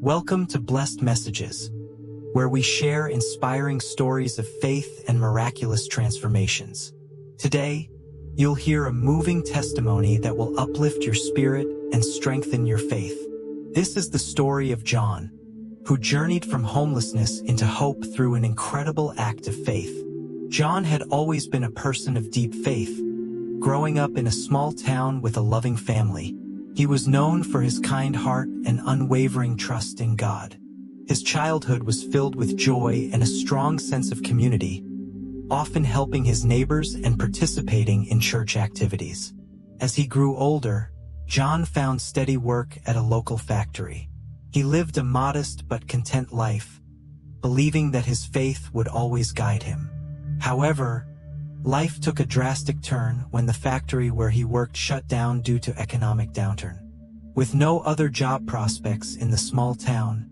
Welcome to Blessed Messages, where we share inspiring stories of faith and miraculous transformations. Today, you'll hear a moving testimony that will uplift your spirit and strengthen your faith. This is the story of John, who journeyed from homelessness into hope through an incredible act of faith. John had always been a person of deep faith, growing up in a small town with a loving family. He was known for his kind heart and unwavering trust in God. His childhood was filled with joy and a strong sense of community, often helping his neighbors and participating in church activities. As he grew older, John found steady work at a local factory. He lived a modest but content life, believing that his faith would always guide him. However, life took a drastic turn when the factory where he worked shut down due to economic downturn. With no other job prospects in the small town,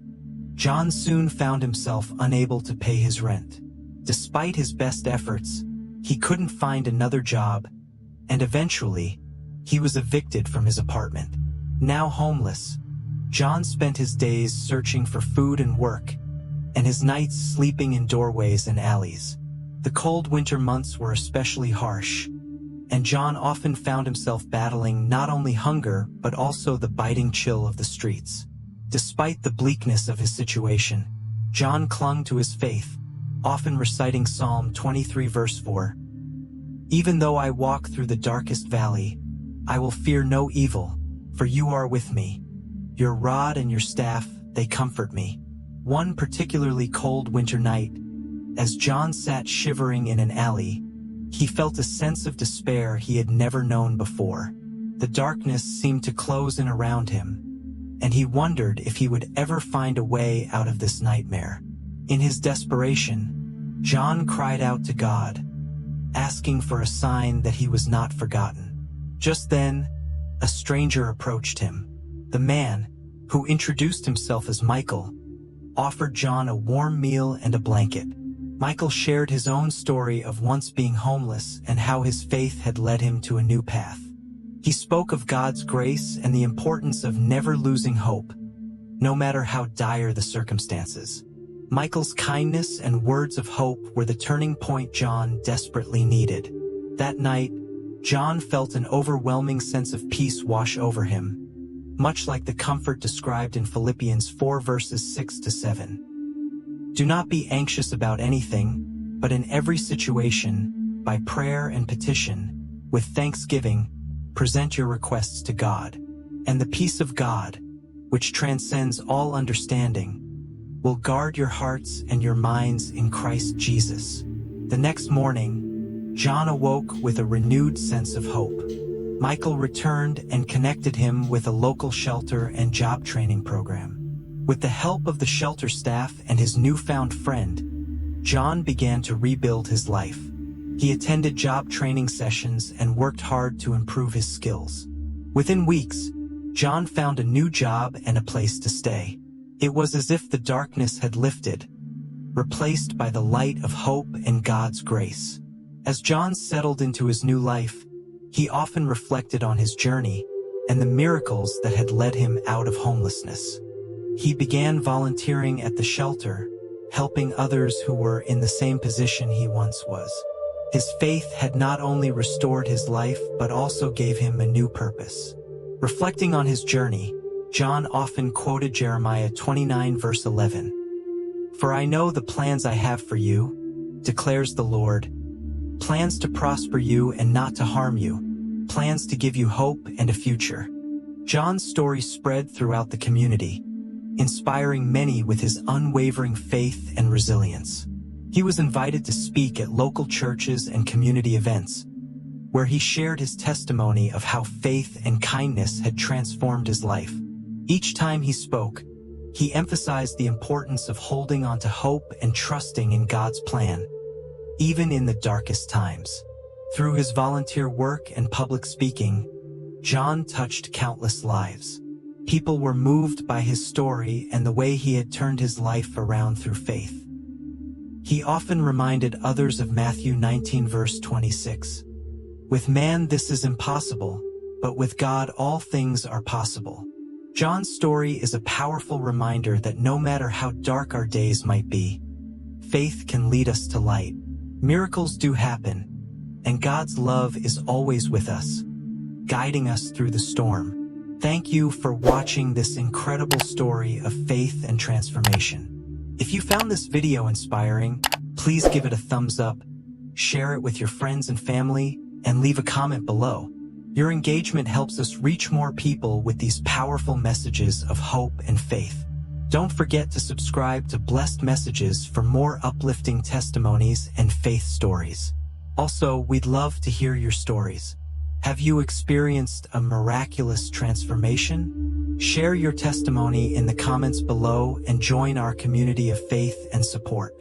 John soon found himself unable to pay his rent. Despite his best efforts, he couldn't find another job, and eventually, he was evicted from his apartment. Now homeless, John spent his days searching for food and work, and his nights sleeping in doorways and alleys. The cold winter months were especially harsh, and John often found himself battling not only hunger but also the biting chill of the streets. Despite the bleakness of his situation, John clung to his faith, often reciting Psalm 23 verse 4. "Even though I walk through the darkest valley, I will fear no evil, for you are with me. Your rod and your staff, they comfort me." One particularly cold winter night, as John sat shivering in an alley, he felt a sense of despair he had never known before. The darkness seemed to close in around him, and he wondered if he would ever find a way out of this nightmare. In his desperation, John cried out to God, asking for a sign that he was not forgotten. Just then, a stranger approached him. The man, who introduced himself as Michael, offered John a warm meal and a blanket. Michael shared his own story of once being homeless and how his faith had led him to a new path. He spoke of God's grace and the importance of never losing hope, no matter how dire the circumstances. Michael's kindness and words of hope were the turning point John desperately needed. That night, John felt an overwhelming sense of peace wash over him, much like the comfort described in Philippians 4 verses 6 to 7. "Do not be anxious about anything, but in every situation, by prayer and petition, with thanksgiving, present your requests to God. And the peace of God, which transcends all understanding, will guard your hearts and your minds in Christ Jesus." The next morning, John awoke with a renewed sense of hope. Michael returned and connected him with a local shelter and job training program. With the help of the shelter staff and his newfound friend, John began to rebuild his life. He attended job training sessions and worked hard to improve his skills. Within weeks, John found a new job and a place to stay. It was as if the darkness had lifted, replaced by the light of hope and God's grace. As John settled into his new life, he often reflected on his journey and the miracles that had led him out of homelessness. He began volunteering at the shelter, helping others who were in the same position he once was. His faith had not only restored his life but also gave him a new purpose. Reflecting on his journey, John often quoted Jeremiah 29 verse 11. "For I know the plans I have for you, declares the Lord, plans to prosper you and not to harm you, plans to give you hope and a future." John's story spread throughout the community, inspiring many with his unwavering faith and resilience. He was invited to speak at local churches and community events, where he shared his testimony of how faith and kindness had transformed his life. Each time he spoke, he emphasized the importance of holding on to hope and trusting in God's plan, even in the darkest times. Through his volunteer work and public speaking, John touched countless lives. People were moved by his story and the way he had turned his life around through faith. He often reminded others of Matthew 19 verse 26. "With man this is impossible, but with God all things are possible." John's story is a powerful reminder that no matter how dark our days might be, faith can lead us to light. Miracles do happen, and God's love is always with us, guiding us through the storm. Thank you for watching this incredible story of faith and transformation. If you found this video inspiring, please give it a thumbs up, share it with your friends and family, and leave a comment below. Your engagement helps us reach more people with these powerful messages of hope and faith. Don't forget to subscribe to Blessed Messages for more uplifting testimonies and faith stories. Also, we'd love to hear your stories. Have you experienced a miraculous transformation? Share your testimony in the comments below and join our community of faith and support.